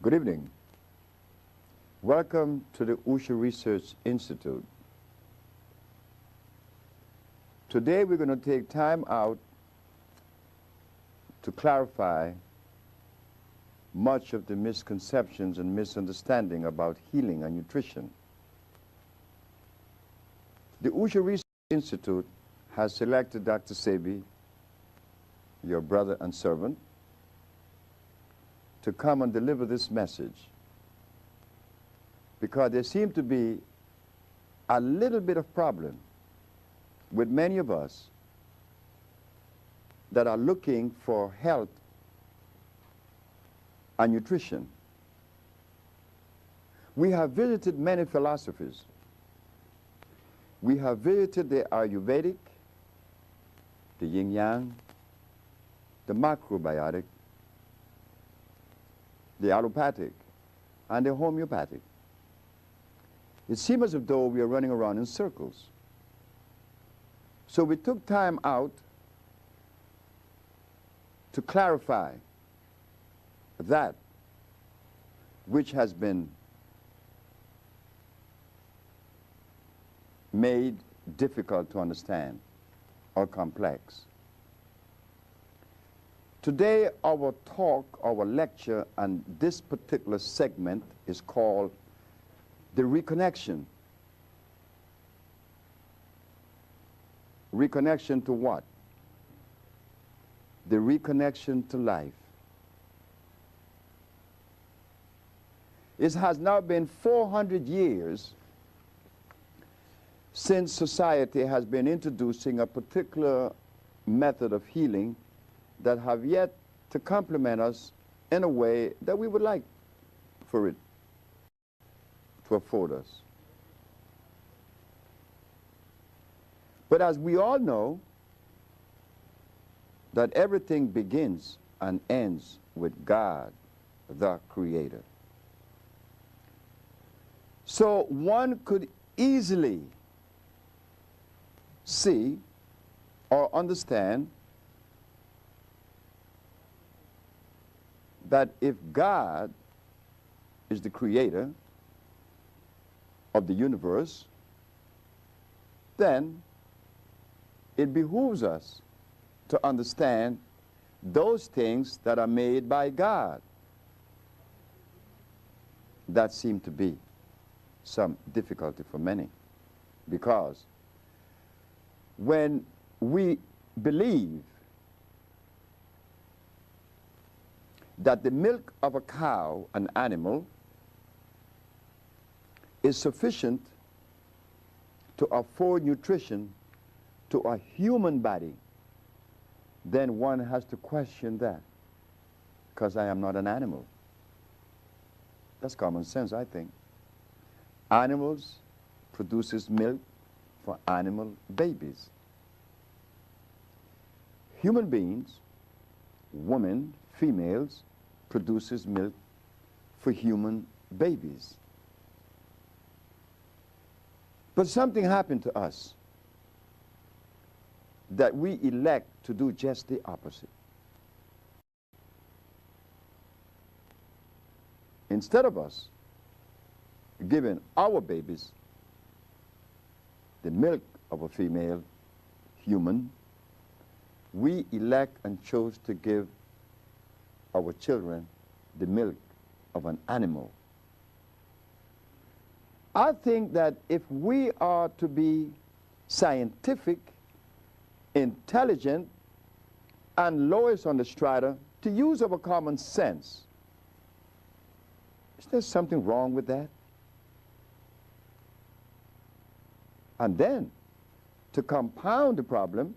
Good evening. Welcome to the Usha Research Institute. Today we're going to take time out to clarify much of the misconceptions and misunderstanding about healing and nutrition. The Usha Research Institute has selected Dr. Sebi, your brother and servant, to come and deliver this message, because there seems to be a little bit of problem with many of us that are looking for health and nutrition. We have visited many philosophies. We have visited the Ayurvedic, the yin-yang, the macrobiotic, the allopathic, and the homeopathic. It seems as though we are running around in circles. So we took time out to clarify that which has been made difficult to understand or complex. Today, our talk, our lecture, and this particular segment is called The Reconnection. Reconnection to what? The reconnection to life. It has now been 400 years since society has been introducing a particular method of healing that have yet to complement us in a way that we would like for it to afford us. But as we all know, that everything begins and ends with God, the Creator. So one could easily see or understand that if God is the creator of the universe, then it behooves us to understand those things that are made by God. That seemed to be some difficulty for many, because when we believe that the milk of a cow, an animal, is sufficient to afford nutrition to a human body, then one has to question that, because I am not an animal. That's common sense, I think. Animals produces milk for animal babies. Human beings, women, females, produces milk for human babies. But something happened to us that we elect to do just the opposite. Instead of us giving our babies the milk of a female human, we elect and chose to give our children the milk of an animal. I think that if we are to be scientific, intelligent, and lowest on the strata, to use our common sense, is there something wrong with that? And then, to compound the problem,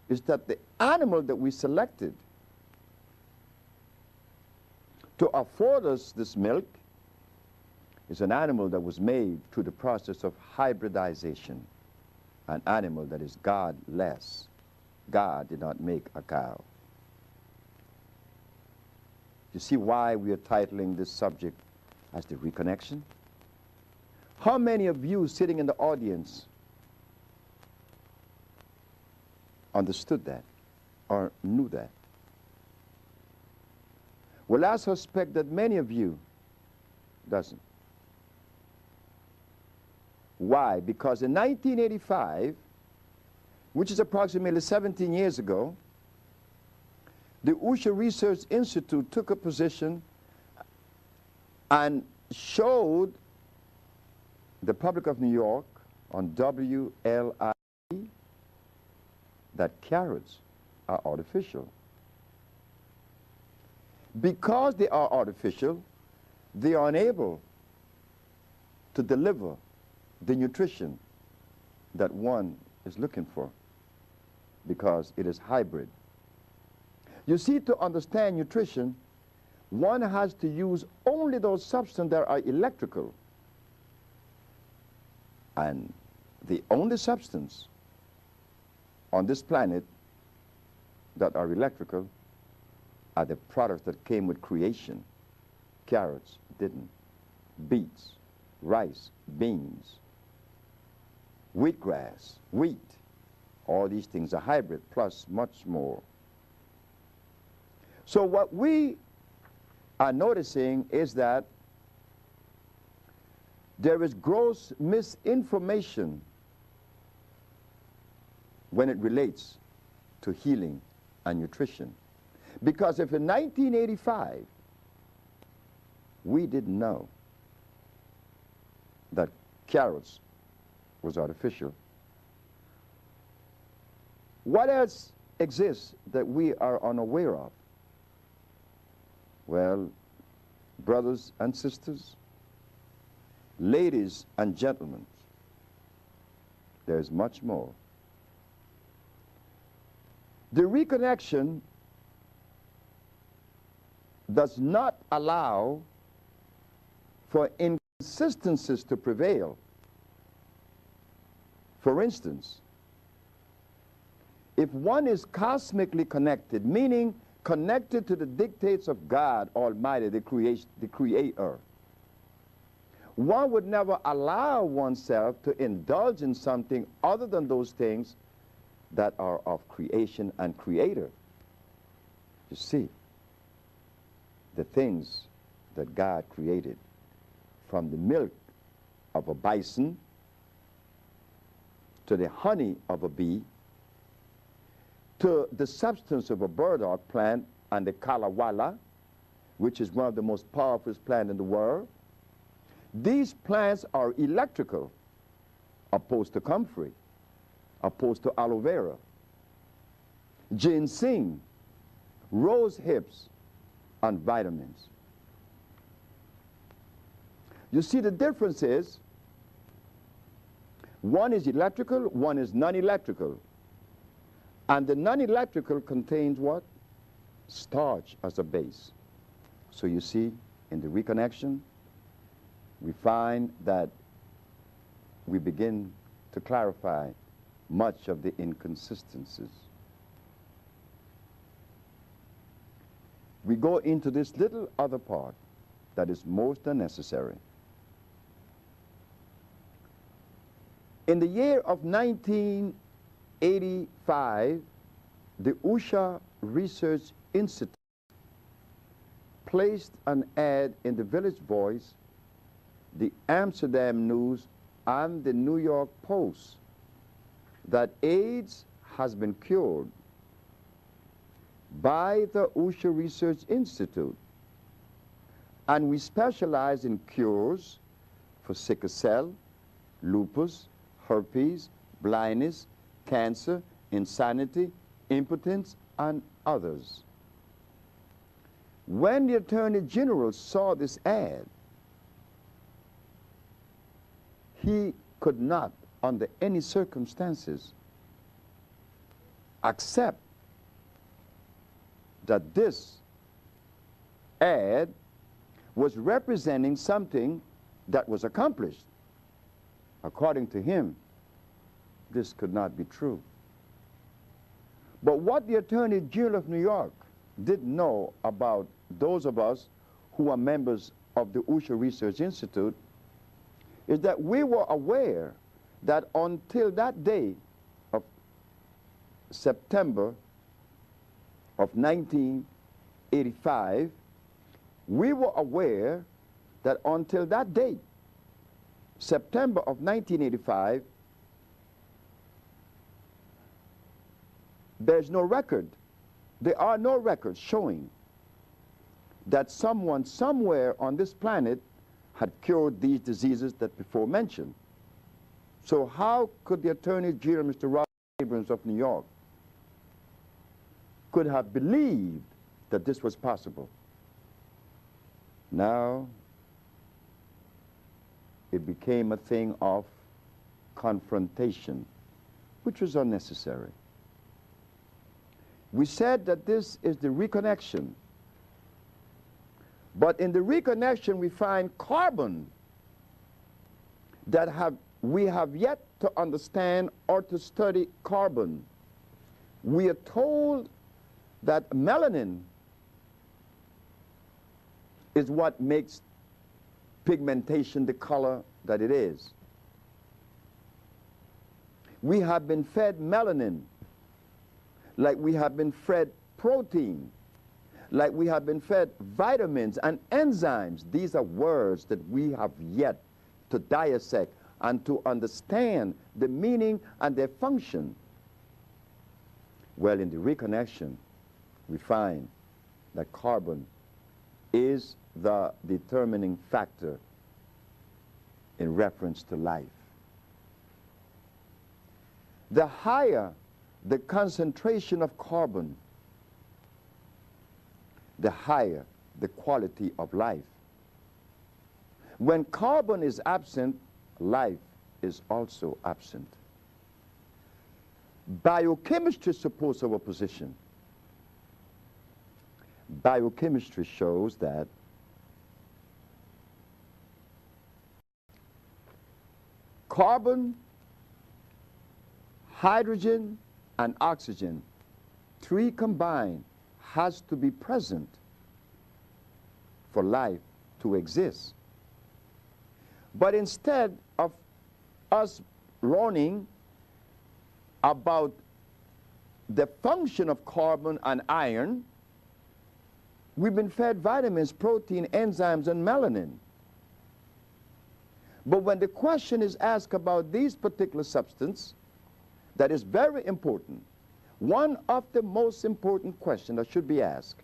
is that the animal that we selected to afford us this milk is an animal that was made through the process of hybridization, an animal that is godless. God did not make a cow. You see why we are titling this subject as The Reconnection? How many of you sitting in the audience understood that or knew that? Well, I suspect that many of you doesn't. Why? Because in 1985, which is approximately 17 years ago, the Usher Research Institute took a position and showed the public of New York on WLI that carrots are artificial. Because they are artificial, they are unable to deliver the nutrition that one is looking for, because it is hybrid. You see, to understand nutrition, one has to use only those substances that are electrical. And the only substance on this planet that are electrical are the products that came with creation. Carrots didn't. Beets, rice, beans, wheatgrass, wheat. All these things are hybrid, plus much more. So what we are noticing is that there is gross misinformation when it relates to healing and nutrition. Because if in 1985 we didn't know that carrots was artificial, what else exists that we are unaware of? Well, brothers and sisters, ladies and gentlemen, there's much more. The reconnection does not allow for inconsistencies to prevail. For instance, if one is cosmically connected, meaning connected to the dictates of God Almighty, the Creator, one would never allow oneself to indulge in something other than those things that are of creation and Creator. You see, the things that God created, from the milk of a bison to the honey of a bee to the substance of a burdock plant and the kalawala, which is one of the most powerful plants in the world. These plants are electrical, opposed to comfrey, opposed to aloe vera, ginseng, rose hips, and vitamins. You see, the difference is one is electrical, one is non-electrical. And the non-electrical contains what? Starch as a base. So you see, in the reconnection, we find that we begin to clarify much of the inconsistencies. We go into this little other part that is most unnecessary. In the year of 1985, the Usher Research Institute placed an ad in the Village Voice, the Amsterdam News, and the New York Post that AIDS has been cured by the Usher Research Institute. And we specialize in cures for sickle cell, lupus, herpes, blindness, cancer, insanity, impotence, and others. When the Attorney General saw this ad, he could not, under any circumstances, accept that this ad was representing something that was accomplished. According to him, this could not be true. But what the Attorney General of New York didn't know about those of us who are members of the Usher Research Institute is that we were aware that until that day of September of 1985, we were aware that until that date, September of 1985, there's no record. There are no records showing that someone somewhere on this planet had cured these diseases that before mentioned. So how could the Attorney General, Mr. Robert Abrams of New York, could have believed that this was possible? Now, it became a thing of confrontation, which was unnecessary. We said that this is the reconnection. But in the reconnection, we find carbon that we have yet to understand or to study carbon. We are told that melanin is what makes pigmentation the color that it is. We have been fed melanin like we have been fed protein, like we have been fed vitamins and enzymes. These are words that we have yet to dissect and to understand the meaning and their function. Well, in the reconnection, we find that carbon is the determining factor in reference to life. The higher the concentration of carbon, the higher the quality of life. When carbon is absent, life is also absent. Biochemistry supports our position. Biochemistry shows that carbon, hydrogen, and oxygen, three combined, has to be present for life to exist. But instead of us learning about the function of carbon and iron, we've been fed vitamins, protein, enzymes, and melanin. But when the question is asked about these particular substances, that is very important. One of the most important questions that should be asked,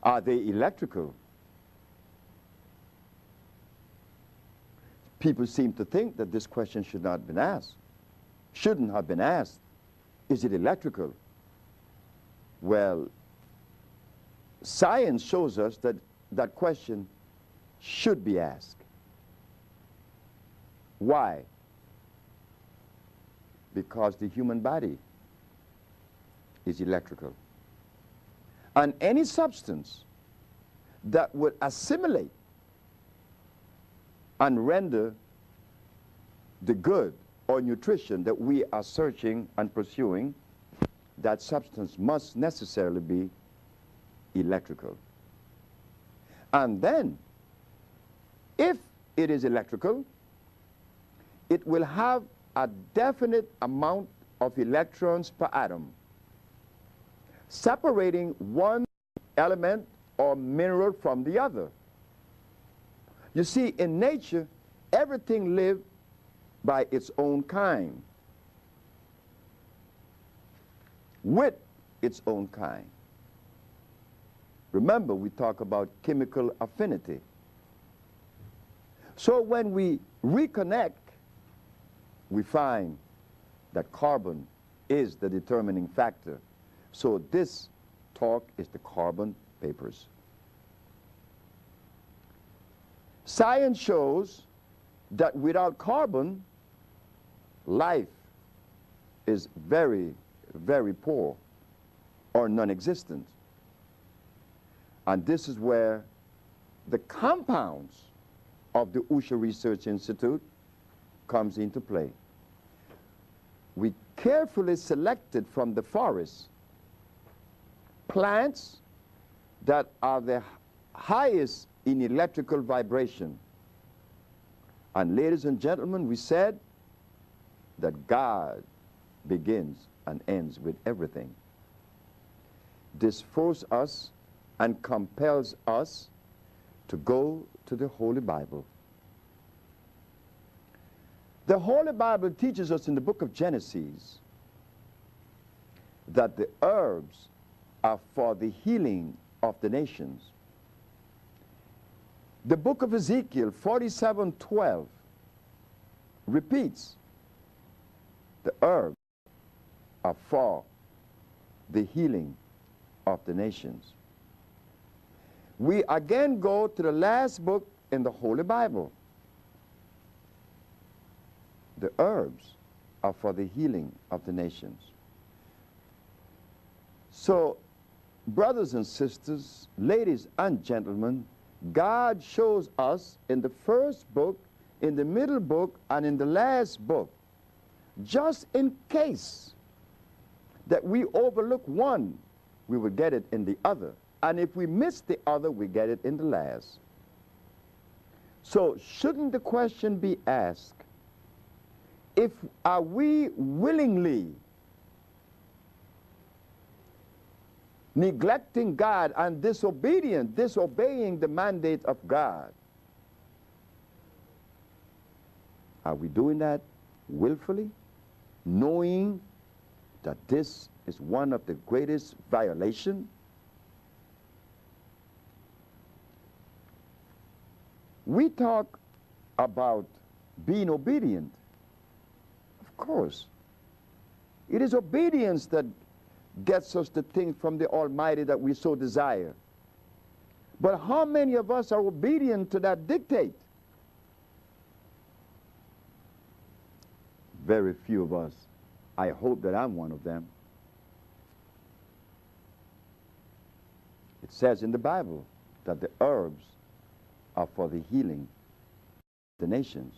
are they electrical? People seem to think that this question should not have been asked. Shouldn't have been asked. Is it electrical? Well, science shows us that that question should be asked. Why? Because the human body is electrical. And any substance that would assimilate and render the good or nutrition that we are searching and pursuing, that substance must necessarily be electrical. And then, if it is electrical, it will have a definite amount of electrons per atom, separating one element or mineral from the other. You see, in nature, everything lives by its own kind, with its own kind. Remember, we talk about chemical affinity. So when we reconnect, we find that carbon is the determining factor. So this talk is the carbon papers. Science shows that without carbon, life is very, very poor or non-existent. And this is where the compounds of the USHA Research Institute comes into play. We carefully selected from the forest plants that are the highest in electrical vibration. And ladies and gentlemen, we said that God begins and ends with everything. This forced us and compels us to go to the Holy Bible. The Holy Bible teaches us in the book of Genesis that the herbs are for the healing of the nations. The book of Ezekiel 47:12 repeats the herbs are for the healing of the nations. We again go to the last book in the Holy Bible. The herbs are for the healing of the nations. So, brothers and sisters, ladies and gentlemen, God shows us in the first book, in the middle book, and in the last book, just in case that we overlook one, we will get it in the other. And if we miss the other, we get it in the last. So shouldn't the question be asked, are we willingly neglecting God and disobeying the mandate of God? Are we doing that willfully, knowing that this is one of the greatest violations? We talk about being obedient. Of course. It is obedience that gets us the things from the Almighty that we so desire. But how many of us are obedient to that dictate? Very few of us. I hope that I'm one of them. It says in the Bible that the herbs are for the healing of the nations.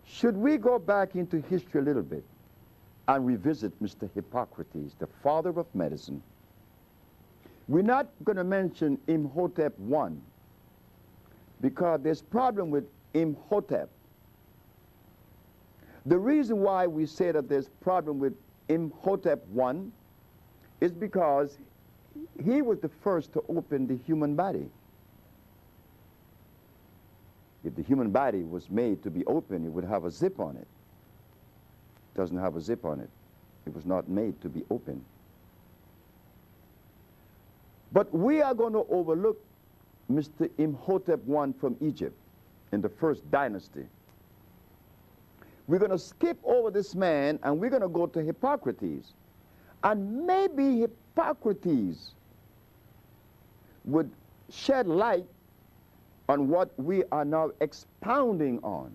Should we go back into history a little bit and revisit Mr. Hippocrates, the father of medicine? We're not going to mention Imhotep I because there's problem with Imhotep. The reason why we say that there's problem with Imhotep I is because he was the first to open the human body. If the human body was made to be open, it would have a zip on it. It doesn't have a zip on it. It was not made to be open. But we are going to overlook Mr. Imhotep I from Egypt in the first dynasty. We're going to skip over this man and we're going to go to Hippocrates. And maybe Hippocrates would shed light on what we are now expounding on.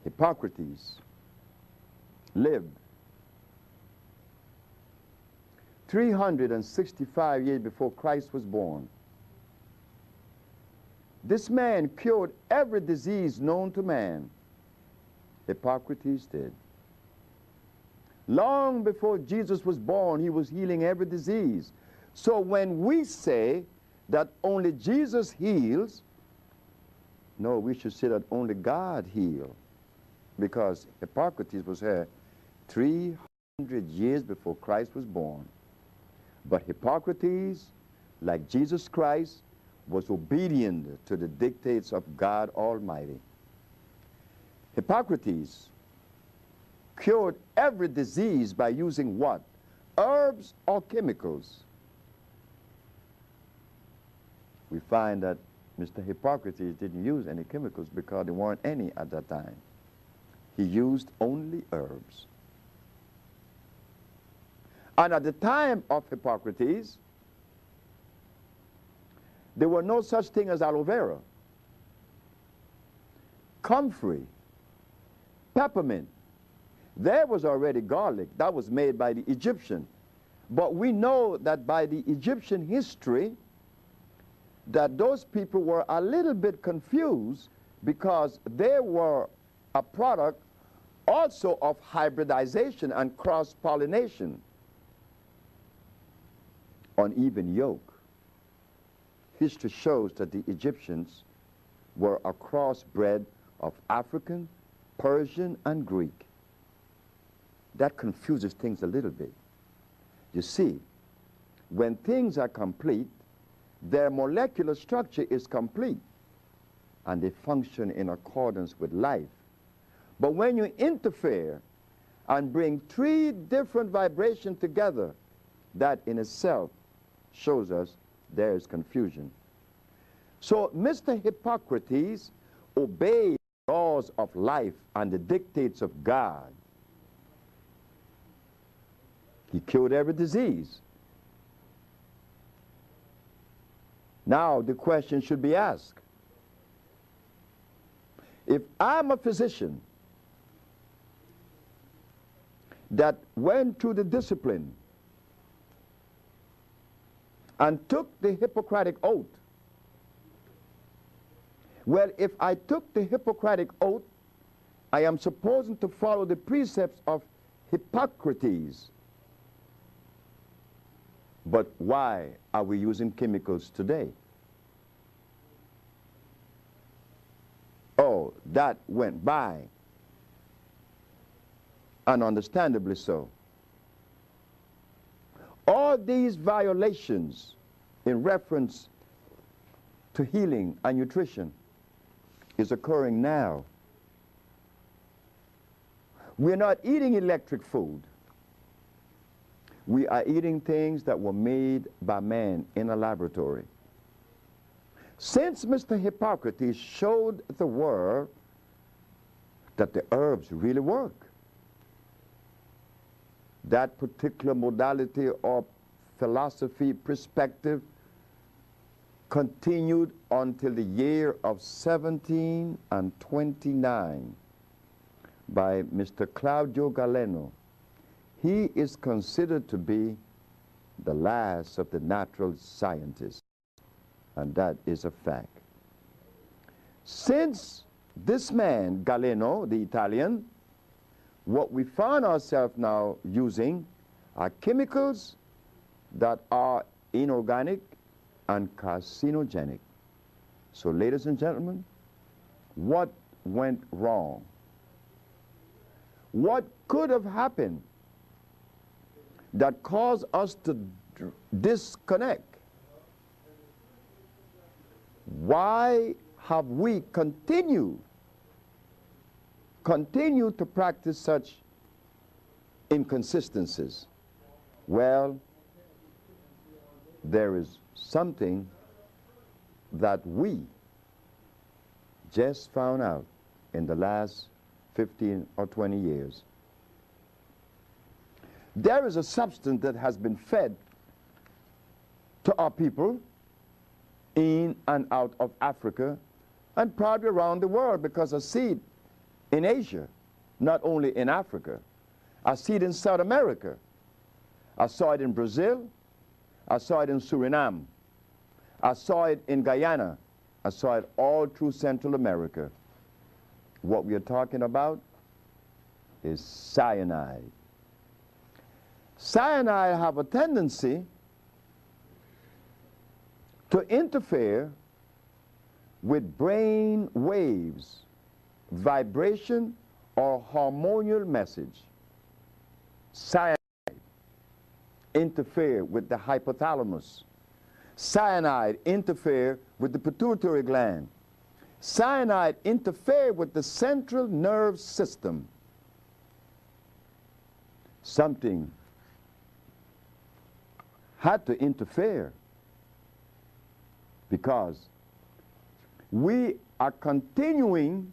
Hippocrates lived 365 years before Christ was born. This man cured every disease known to man. Hippocrates did. Long before Jesus was born, he was healing every disease. So when we say that only Jesus heals, no, we should say that only God heals, because Hippocrates was here 300 years before Christ was born. But Hippocrates, like Jesus Christ, was obedient to the dictates of God Almighty. Hippocrates cured every disease by using what? Herbs or chemicals? We find that Mr. Hippocrates didn't use any chemicals because there weren't any at that time. He used only herbs. And at the time of Hippocrates, there were no such thing as aloe vera, comfrey, peppermint. There was already garlic. That was made by the Egyptian. But we know that by the Egyptian history, that those people were a little bit confused because they were a product also of hybridization and cross-pollination. Uneven yoke. History shows that the Egyptians were a crossbred of African, Persian, and Greek. that confuses things a little bit. You see, when things are complete, their molecular structure is complete, and they function in accordance with life. But when you interfere and bring three different vibrations together, that in itself shows us there is confusion. So Mr. Hippocrates obeyed the laws of life and the dictates of God. He cured every disease. Now the question should be asked, if I'm a physician that went through the discipline and took the Hippocratic oath, well, if I took the Hippocratic oath, I am supposed to follow the precepts of Hippocrates. But why are we using chemicals today? Oh, that went by, and understandably so. All these violations in reference to healing and nutrition is occurring now. We're not eating electric food. We are eating things that were made by man in a laboratory. Since Mr. Hippocrates showed the world that the herbs really work, that particular modality or philosophy perspective continued until the year of 1729 by Mr. Claudio Galeno. He is considered to be the last of the natural scientists, and that is a fact. Since this man, Galeno, the Italian, what we find ourselves now using are chemicals that are inorganic and carcinogenic. So, ladies and gentlemen, what went wrong? What could have happened that caused us to disconnect? Why have we continued to practice such inconsistencies? Well, there is something that we just found out in the last 15 or 20 years. There is a substance that has been fed to our people in and out of Africa and probably around the world, because a seed in Asia, not only in Africa, a seed in South America. I saw it in Brazil, I saw it in Suriname, I saw it in Guyana, I saw it all through Central America. What we are talking about is cyanide. Cyanide have a tendency to interfere with brain waves, vibration, or hormonal message. Cyanide interfere with the hypothalamus. Cyanide interfere with the pituitary gland. Cyanide interfere with the central nerve system. Something had to interfere, because we are continuing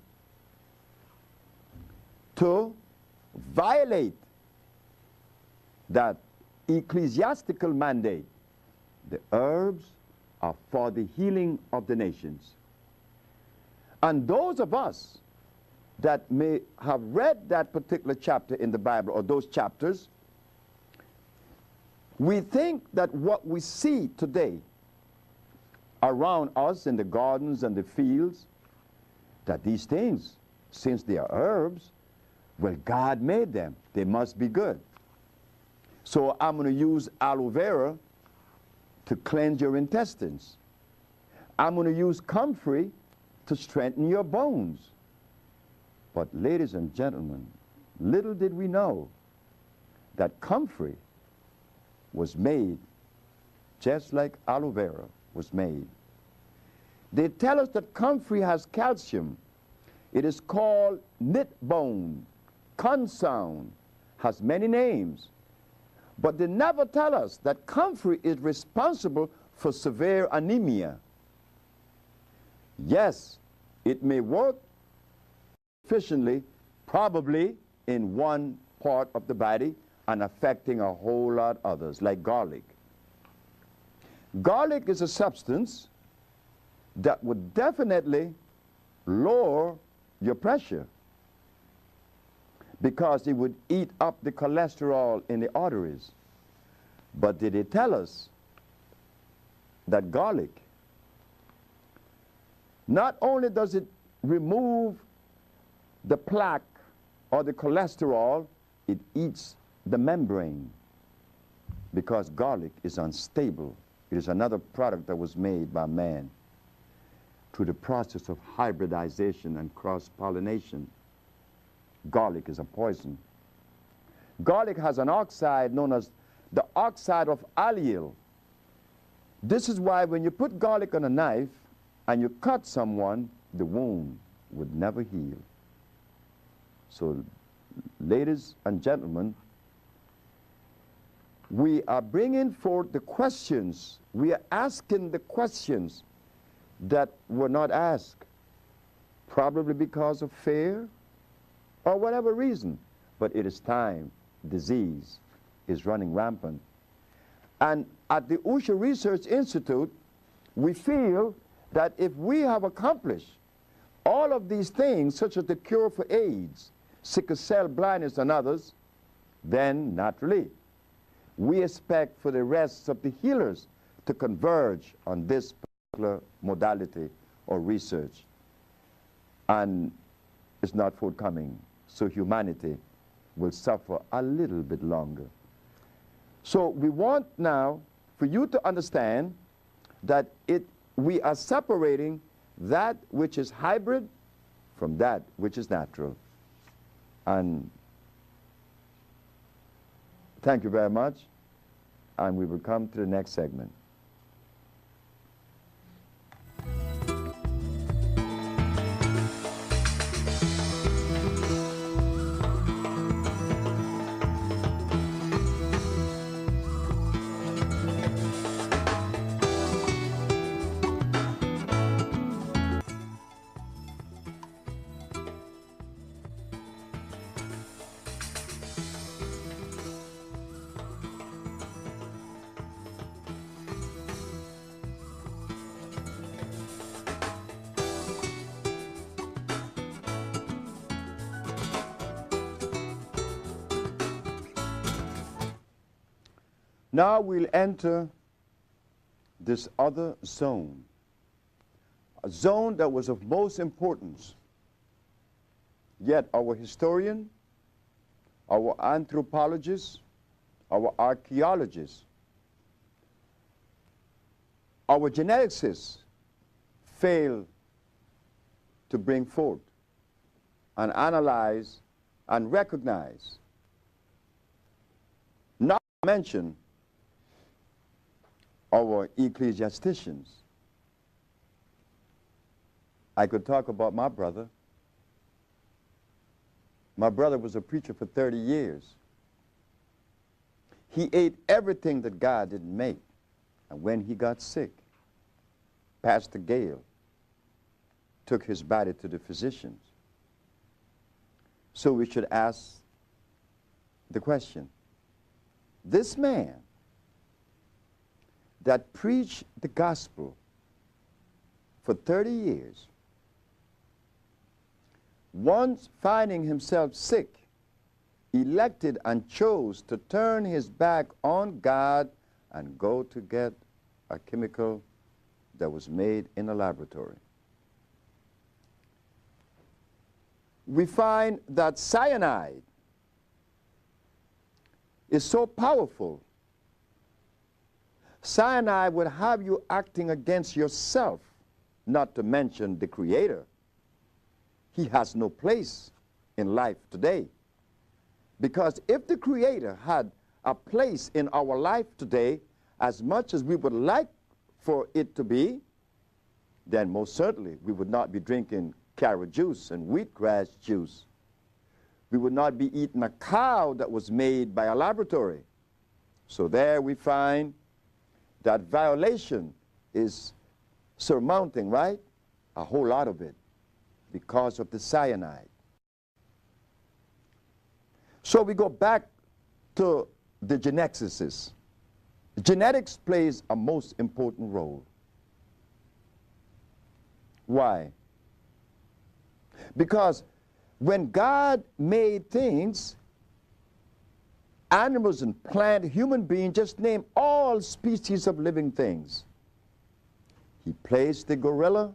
to violate that ecclesiastical mandate. The herbs are for the healing of the nations. And those of us that may have read that particular chapter in the Bible, or those chapters, we think that what we see today around us in the gardens and the fields, that these things, since they are herbs, well, God made them. They must be good. So I'm going to use aloe vera to cleanse your intestines. I'm going to use comfrey to strengthen your bones. But ladies and gentlemen, little did we know that comfrey was made just like aloe vera was made. They tell us that comfrey has calcium. It is called knit bone, consound, has many names. But they never tell us that comfrey is responsible for severe anemia. Yes, it may work efficiently, probably in one part of the body and affecting a whole lot others, like garlic. Garlic is a substance that would definitely lower your pressure because it would eat up the cholesterol in the arteries. But did they tell us that garlic, not only does it remove the plaque or the cholesterol, it eats the membrane because garlic is unstable. It is another product that was made by man through the process of hybridization and cross-pollination. Garlic is a poison. Garlic has an oxide known as the oxide of allyl. This is why when you put garlic on a knife and you cut someone, the wound would never heal. So, ladies and gentlemen, we are bringing forth the questions. We are asking the questions that were not asked, probably because of fear or whatever reason. But it is time. Disease is running rampant. And at the Usha Research Institute, we feel that if we have accomplished all of these things, such as the cure for AIDS, sickle cell blindness, and others, then naturally, we expect for the rest of the healers to converge on this particular modality or research. And it's not forthcoming, so humanity will suffer a little bit longer. So we want now for you to understand that we are separating that which is hybrid from that which is natural. And thank you very much, and we will come to the next segment. Now we'll enter this other zone, a zone that was of most importance. Yet our historian, our anthropologists, our archaeologists, our geneticists fail to bring forth and analyze and recognize, not to mention our ecclesiasticians. I could talk about my brother. My brother was a preacher for 30 years. He ate everything that God didn't make. And when he got sick, Pastor Gale took his body to the physicians. So we should ask the question, this man that preached the gospel for 30 years, once finding himself sick, elected and chose to turn his back on God and go to get a chemical that was made in a laboratory. We find that cyanide is so powerful. Cyanide would have you acting against yourself, not to mention the Creator. He has no place in life today. Because if the Creator had a place in our life today, as much as we would like for it to be, then most certainly we would not be drinking carrot juice and wheatgrass juice. We would not be eating a cow that was made by a laboratory. So there we find that violation is surmounting, right? A whole lot of it because of the cyanide. So we go back to the geneticists. Genetics plays a most important role. Why? Because when God made things, animals and plant, human beings, just name all species of living things. He placed the gorilla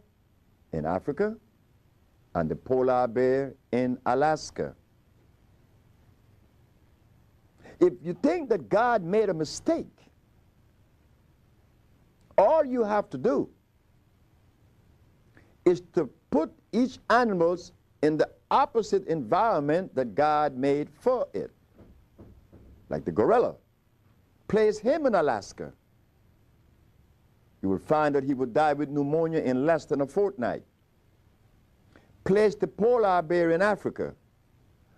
in Africa and the polar bear in Alaska. If you think that God made a mistake, all you have to do is to put each animal in the opposite environment that God made for it. Like the gorilla. Place him in Alaska. You will find that he would die with pneumonia in less than a fortnight. Place the polar bear in Africa.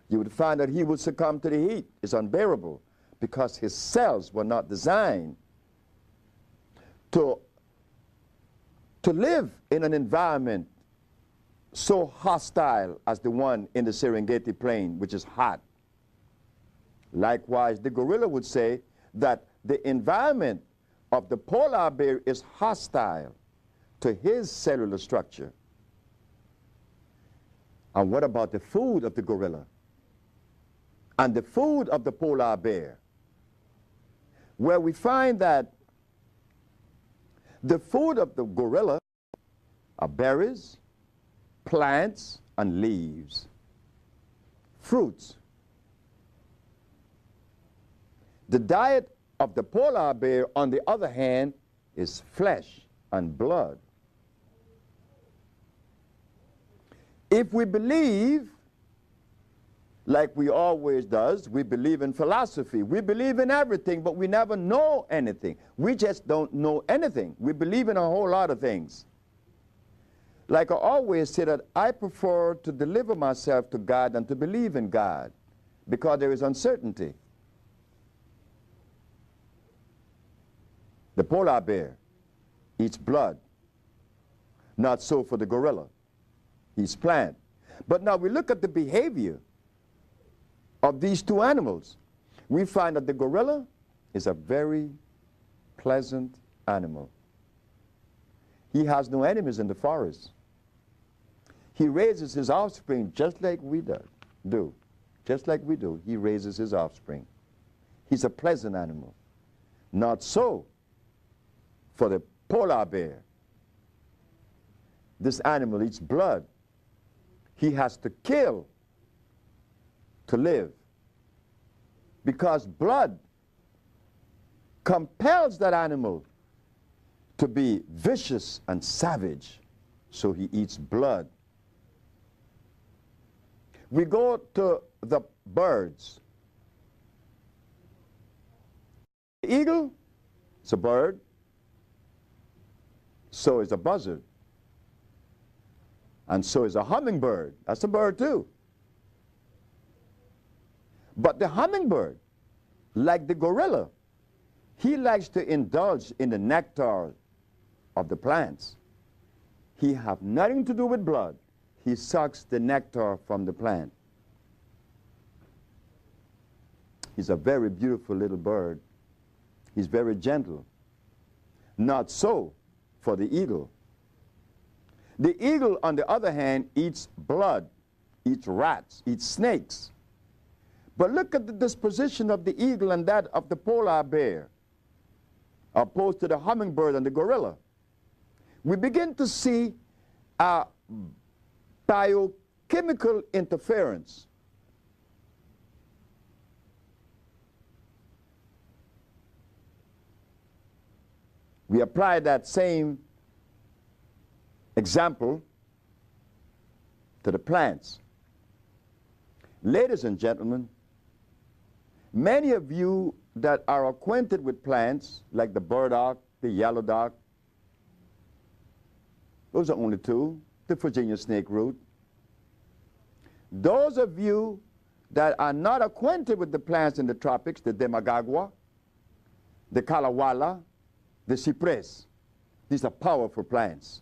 You would find that he would succumb to the heat. It's unbearable because his cells were not designed to live in an environment so hostile as the one in the Serengeti Plain, which is hot. Likewise, the gorilla would say that the environment of the polar bear is hostile to his cellular structure. And what about the food of the gorilla? And the food of the polar bear? Where we find that the food of the gorilla are berries, plants, and leaves, fruits. The diet of the polar bear, on the other hand, is flesh and blood. If we believe, like we always does, we believe in philosophy. We believe in everything, but we never know anything. We just don't know anything. We believe in a whole lot of things. Like I always say that I prefer to deliver myself to God than to believe in God because there is uncertainty. The polar bear eats blood. Not so for the gorilla. He's plant. But now we look at the behavior of these two animals. We find that the gorilla is a very pleasant animal. He has no enemies in the forest. He raises his offspring just like we do. Just like we do, he raises his offspring. He's a pleasant animal. Not so for the polar bear. This animal eats blood. He has to kill to live, because blood compels that animal to be vicious and savage, so he eats blood. We go to the birds. The eagle is a bird, so is a buzzard, and so is a hummingbird. That's a bird too. But the hummingbird, like the gorilla, he likes to indulge in the nectar of the plants. He have nothing to do with blood. He sucks the nectar from the plant. He's a very beautiful little bird. He's very gentle. Not so for the eagle. The eagle, on the other hand, eats blood, eats rats, eats snakes. But look at the disposition of the eagle and that of the polar bear, opposed to the hummingbird and the gorilla. We begin to see a biochemical interference. We apply that same example to the plants. Ladies and gentlemen, Many of you that are acquainted with plants, like the burdock, the yellow dock, those are only two, the Virginia snake root. Those of you that are not acquainted with the plants in the tropics, the demagagua, the kalawala, the cypress, these are powerful plants.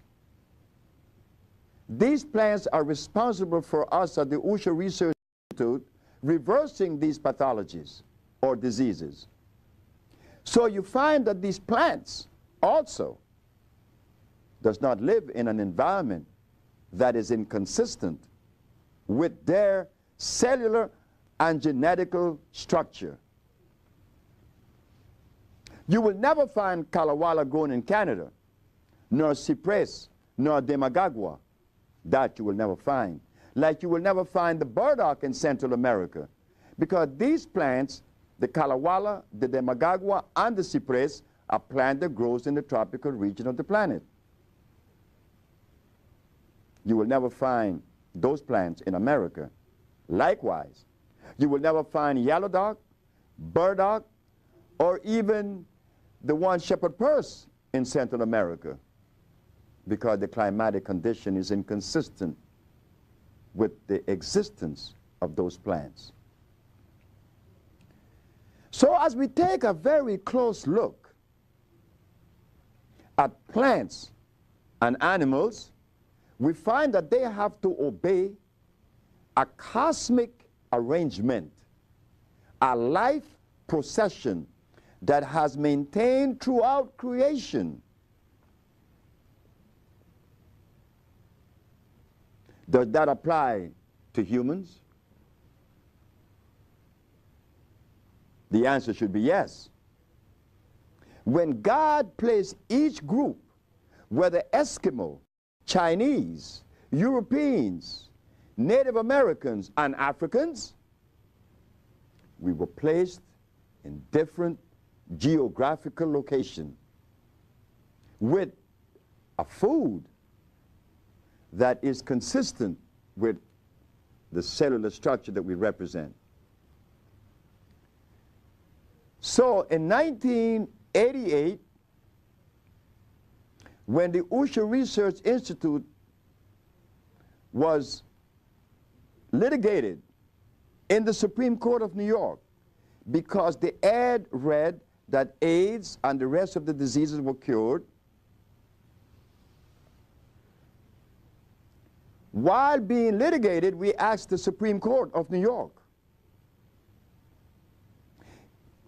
These plants are responsible for us at the Usha Research Institute reversing these pathologies or diseases. So you find that these plants also does not live in an environment that is inconsistent with their cellular and genetical structure. You will never find kalawala grown in Canada, nor cypress, nor demagagua. That you will never find. Like you will never find the burdock in Central America, because these plants, the kalawala, the demagagua, and the cypress, are plant that grows in the tropical region of the planet. You will never find those plants in America. Likewise, you will never find yellow dock, burdock, or even the one shepherd purse in Central America, because the climatic condition is inconsistent with the existence of those plants. So as we take a very close look at plants and animals, we find that they have to obey a cosmic arrangement, a life procession that has maintained throughout creation. Does that apply to humans? The answer should be yes. When God placed each group, whether Eskimo, Chinese, Europeans, Native Americans, and Africans, we were placed in different geographical locations with a food that is consistent with the cellular structure that we represent. So in 1988, when the Usha Research Institute was litigated in the Supreme Court of New York because the ad read that AIDS and the rest of the diseases were cured, while being litigated, we asked the Supreme Court of New York,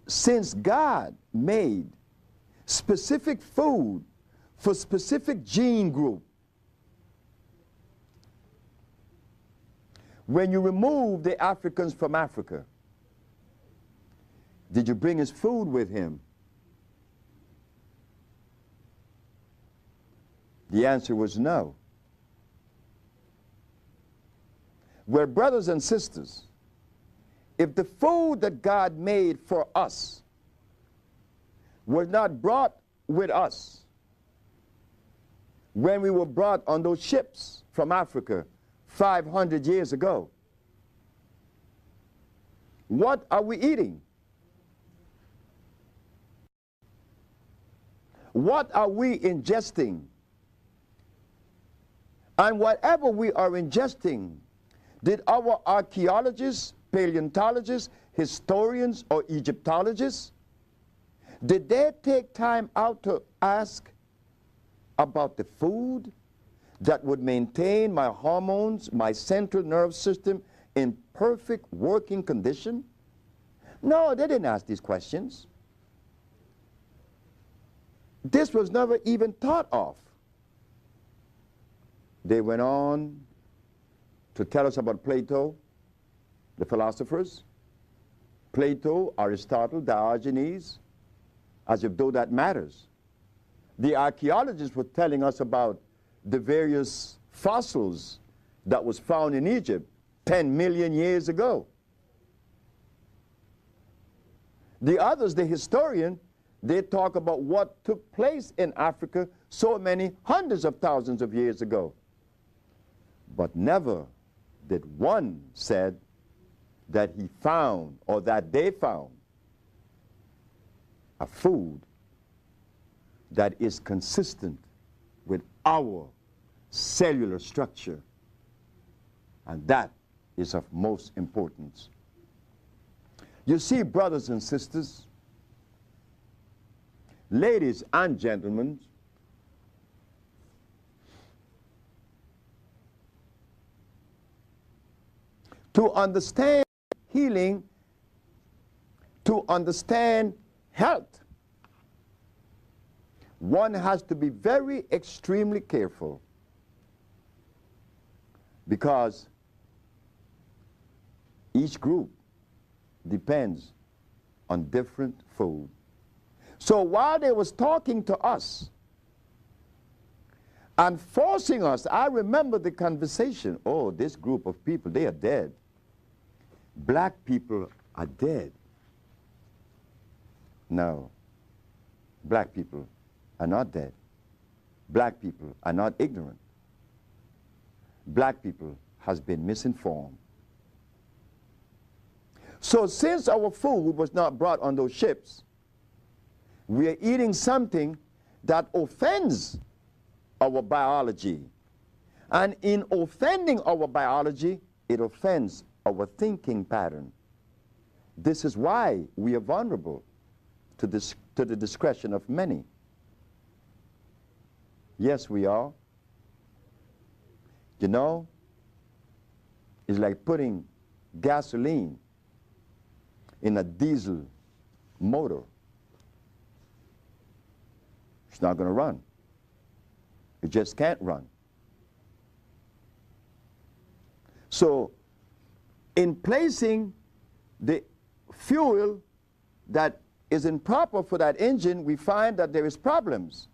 since God made specific food for specific gene group, when you remove the Africans from Africa, did you bring his food with him? The answer was no. We're brothers and sisters. If the food that God made for us was not brought with us when we were brought on those ships from Africa 500 years ago, what are we eating? What are we ingesting? And whatever we are ingesting, did our archaeologists, paleontologists, historians, or Egyptologists, did they take time out to ask about the food that would maintain my hormones, my central nerve system in perfect working condition? No, they didn't ask these questions. This was never even thought of. They went on to tell us about Plato, the philosophers, Plato, Aristotle, Diogenes, as if though that matters. The archaeologists were telling us about the various fossils that was found in Egypt 10 million years ago. The others, the historian, they talk about what took place in Africa so many hundreds of thousands of years ago. But never did one said that he found, or that they found, a food that is consistent with our cellular structure. And that is of most importance. You see, brothers and sisters, ladies and gentlemen, to understand healing, to understand health, one has to be very extremely careful, because each group depends on different food. So while they was talking to us and forcing us, I remember the conversation, oh, this group of people, they are dead. Black people are dead. No, black people are not dead. Black people are not ignorant. Black people has been misinformed. So since our food was not brought on those ships, we are eating something that offends our biology. And in offending our biology, it offends our thinking pattern. This is why we are vulnerable to the discretion of many. Yes, we are. You know, it's like putting gasoline in a diesel motor. It's not going to run. It just can't run. So, in placing the fuel that is improper for that engine, we find that there is problems.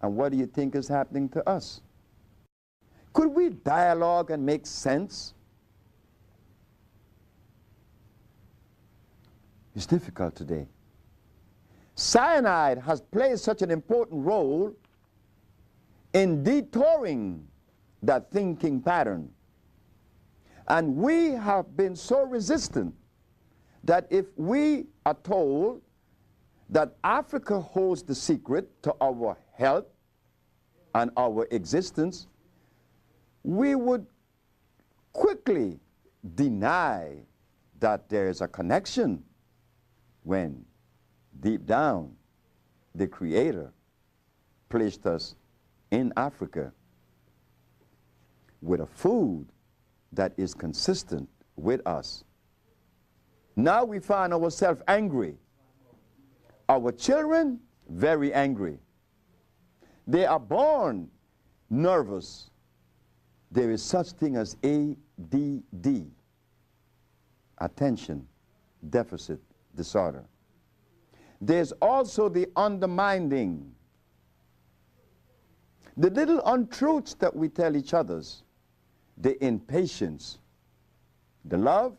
And what do you think is happening to us? Could we dialogue and make sense? It's difficult today. Cyanide has played such an important role in detouring that thinking pattern. And we have been so resistant that if we are told that Africa holds the secret to our health and our existence, we would quickly deny that there is a connection when deep down the Creator placed us in Africa with a food that is consistent with us. Now we find ourselves angry. Our children, very angry. They are born nervous. There is such thing as ADD, attention deficit disorder. There's also the undermining, the little untruths that we tell each others, the impatience, the love,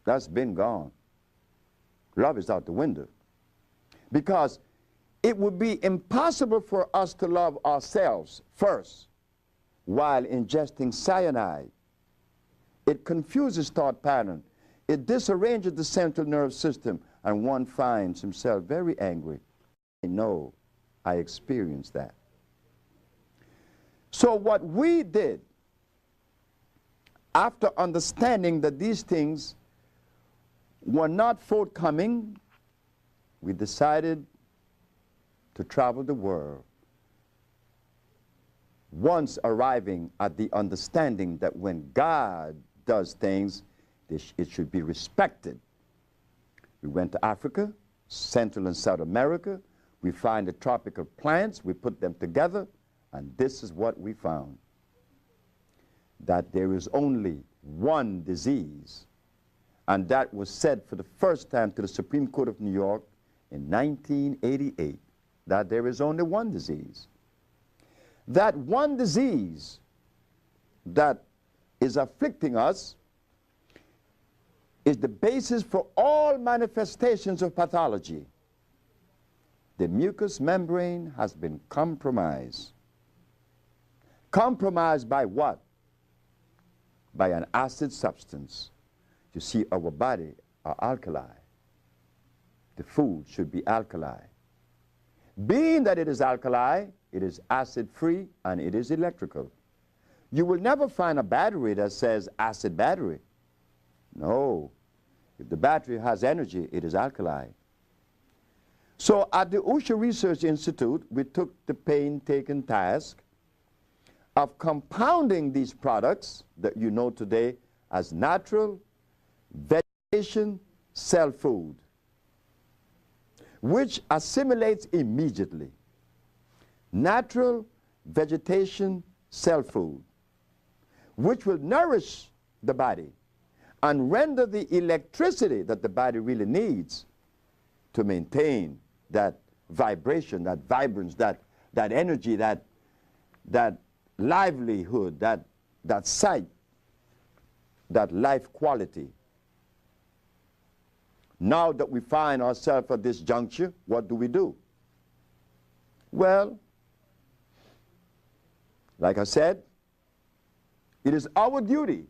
that's been gone. Love is out the window. Because it would be impossible for us to love ourselves first while ingesting cyanide. It confuses thought pattern. It disarranges the central nervous system, and one finds himself very angry. I know, I experienced that. So what we did, after understanding that these things were not forthcoming, we decided to travel the world, once arriving at the understanding that when God does things, it should be respected. We went to Africa, Central and South America. We find the tropical plants, we put them together, and this is what we found. That there is only one disease, and that was said for the first time to the Supreme Court of New York in 1988, that there is only one disease. That one disease that is afflicting us is the basis for all manifestations of pathology. The mucous membrane has been compromised. Compromised by what? By an acid substance. You see, our body are alkali. The food should be alkali. Being that it is alkali, it is acid-free and it is electrical. You will never find a battery that says acid battery. No. If the battery has energy, it is alkali. So at the Usha Research Institute, we took the painstaking task of compounding these products that you know today as natural vegetation cell food, which assimilates immediately. Natural vegetation cell food, which will nourish the body and render the electricity that the body really needs to maintain that vibration, that vibrance, that energy, that livelihood, that sight, that life quality. Now that we find ourselves at this juncture, what do? Well, like I said, it is our duty.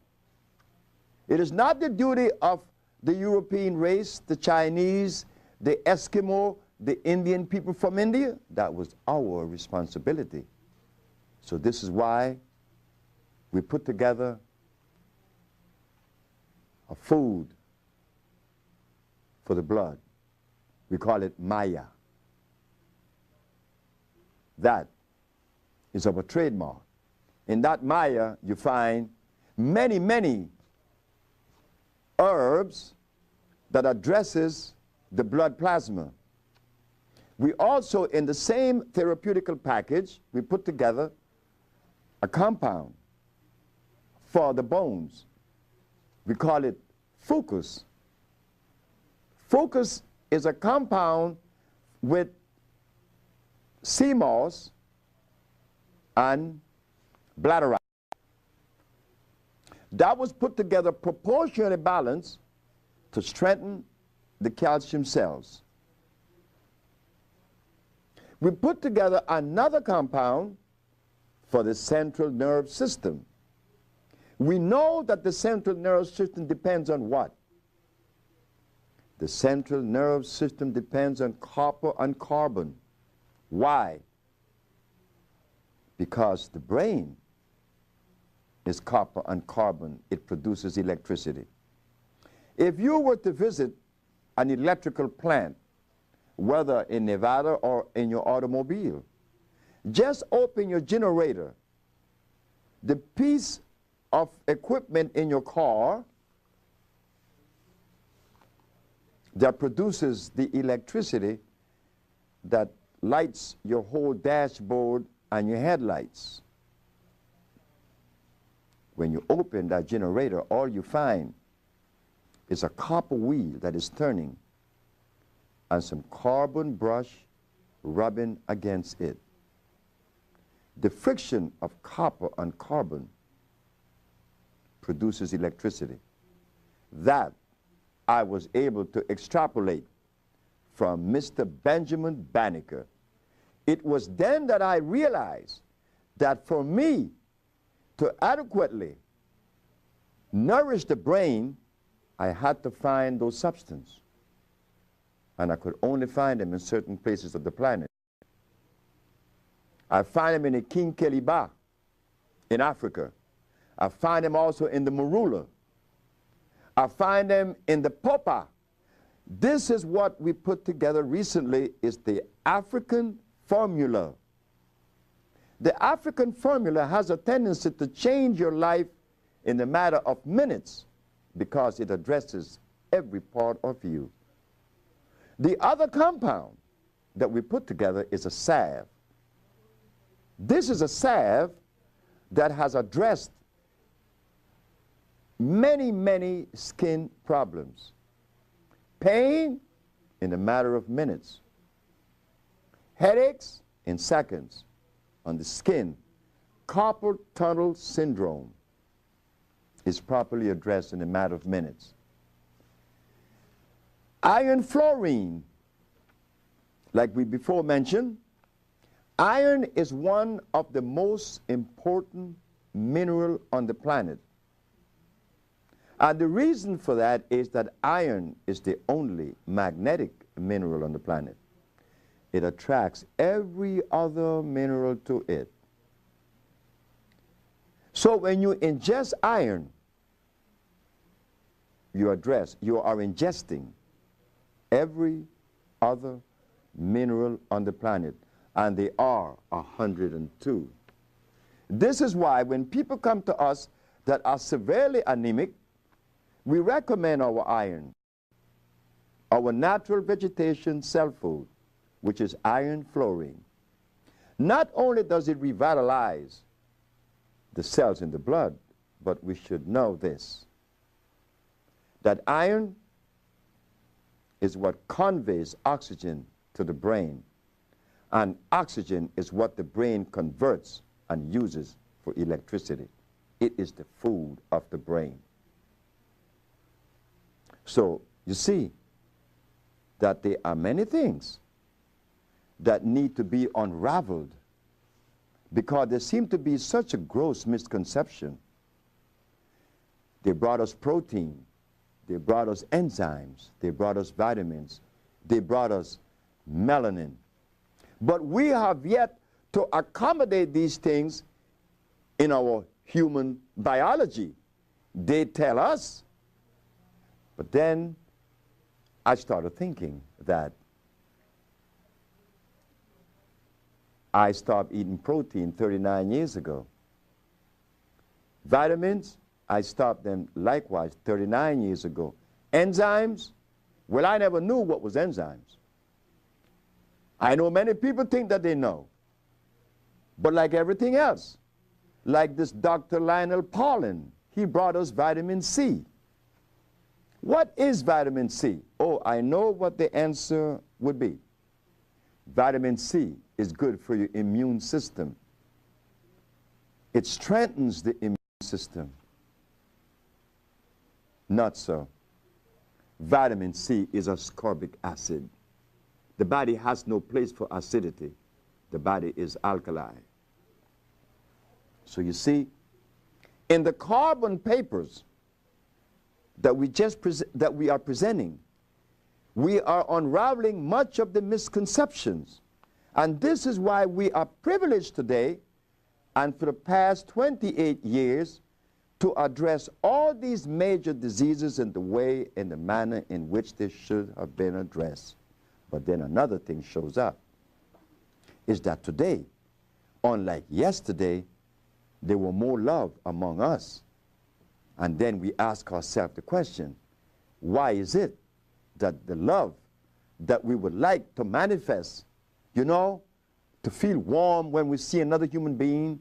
It is not the duty of the European race, the Chinese, the Eskimo, the Indian people from India. That was our responsibility. So this is why we put together a food for the blood. We call it Maya. That is our trademark. In that Maya, you find many, many herbs that addresses the blood plasma. We also, in the same therapeutical package, we put together a compound for the bones. We call it Fucus. Fucus is a compound with sea moss and bladderwrack. That was put together proportionally balanced to strengthen the calcium cells. We put together another compound for the central nerve system. We know that the central nerve system depends on what? The central nerve system depends on copper and carbon. Why? Because the brain is copper and carbon. It produces electricity. If you were to visit an electrical plant, whether in Nevada or in your automobile, just open your generator. The piece of equipment in your car that produces the electricity that lights your whole dashboard and your headlights. When you open that generator, all you find is a copper wheel that is turning and some carbon brush rubbing against it. The friction of copper and carbon produces electricity. That I was able to extrapolate from Mr. Benjamin Banneker. It was then that I realized that for me to adequately nourish the brain, I had to find those substances. And I could only find them in certain places of the planet. I find them in the King Keliba in Africa. I find them also in the Marula. I find them in the Popa. This is what we put together recently, is the African formula. The African formula has a tendency to change your life in the matter of minutes because it addresses every part of you. The other compound that we put together is a salve. This is a salve that has addressed many, many skin problems. Pain in a matter of minutes. Headaches in seconds. On the skin, carpal tunnel syndrome is properly addressed in a matter of minutes. Iron fluorine, like we before mentioned, iron is one of the most important mineral on the planet. And the reason for that is that iron is the only magnetic mineral on the planet. It attracts every other mineral to it. So when you ingest iron, you are ingesting every other mineral on the planet, and they are 102. This is why when people come to us that are severely anemic, we recommend our iron, our natural vegetation cell food, which is iron fluorine. Not only does it revitalize the cells in the blood, but we should know this, that iron is what conveys oxygen to the brain, and oxygen is what the brain converts and uses for electricity. It is the food of the brain. So you see that there are many things that need to be unraveled, because there seemed to be such a gross misconception. They brought us protein, they brought us enzymes, they brought us vitamins, they brought us melanin. But we have yet to accommodate these things in our human biology. They tell us. But then I started thinking that I stopped eating protein 39 years ago. Vitamins, I stopped them likewise 39 years ago. Enzymes, well, I never knew what was enzymes. I know many people think that they know. But like everything else, like this Dr. Lionel Paulin, he brought us vitamin C. What is vitamin C? Oh, I know what the answer would be. Vitamin C is good for your immune system. It strengthens the immune system. Not so. Vitamin C is ascorbic acid. The body has no place for acidity. The body is alkaline. So you see, in the carbon papers that we are presenting, we are unraveling much of the misconceptions. And this is why we are privileged today, and for the past 28 years, to address all these major diseases in the way, in the manner in which they should have been addressed. But then another thing shows up, is that today, unlike yesterday, there were more love among us. And then we ask ourselves the question, why is it that the love that we would like to manifest, you know, to feel warm when we see another human being,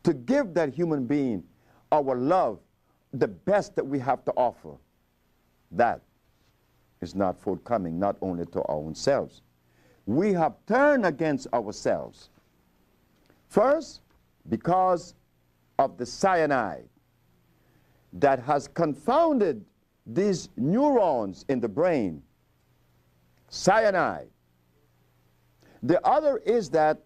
to give that human being our love, the best that we have to offer, that is not forthcoming, not only to our own selves. We have turned against ourselves. First, because of the cyanide that has confounded these neurons in the brain. Cyanide. The other is that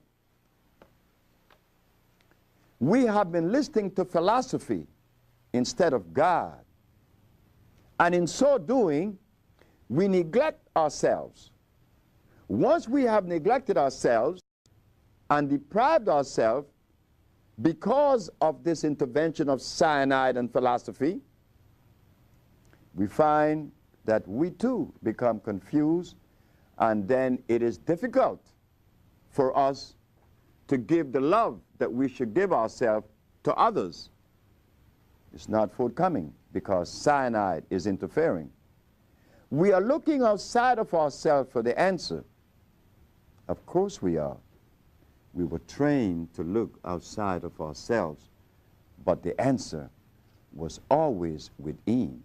we have been listening to philosophy instead of God. And in so doing, we neglect ourselves. Once we have neglected ourselves and deprived ourselves because of this intervention of cyanide and philosophy, we find that we too become confused, and then it is difficult for us to give the love that we should give ourselves to others. It's not forthcoming because cyanide is interfering. We are looking outside of ourselves for the answer. Of course we are. We were trained to look outside of ourselves, but the answer was always within.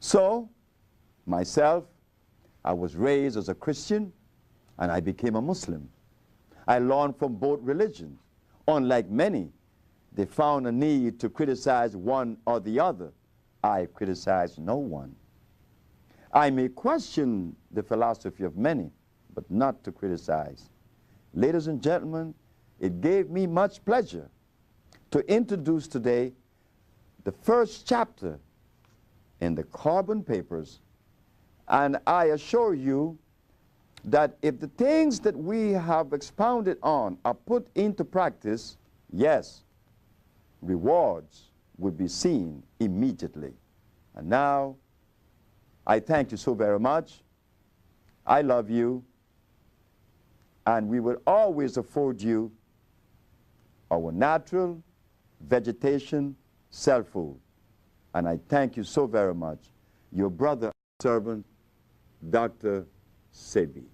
So, myself, I was raised as a Christian, and I became a Muslim. I learned from both religions. Unlike many, they found a need to criticize one or the other. I criticize no one. I may question the philosophy of many, but not to criticize. Ladies and gentlemen, it gave me much pleasure to introduce today the first chapter in the carbon papers, and I assure you that if the things that we have expounded on are put into practice, yes, rewards will be seen immediately. And now, I thank you so very much. I love you, and we will always afford you our natural vegetation self-food. And I thank you so very much. Your brother, servant, Dr. Sebi.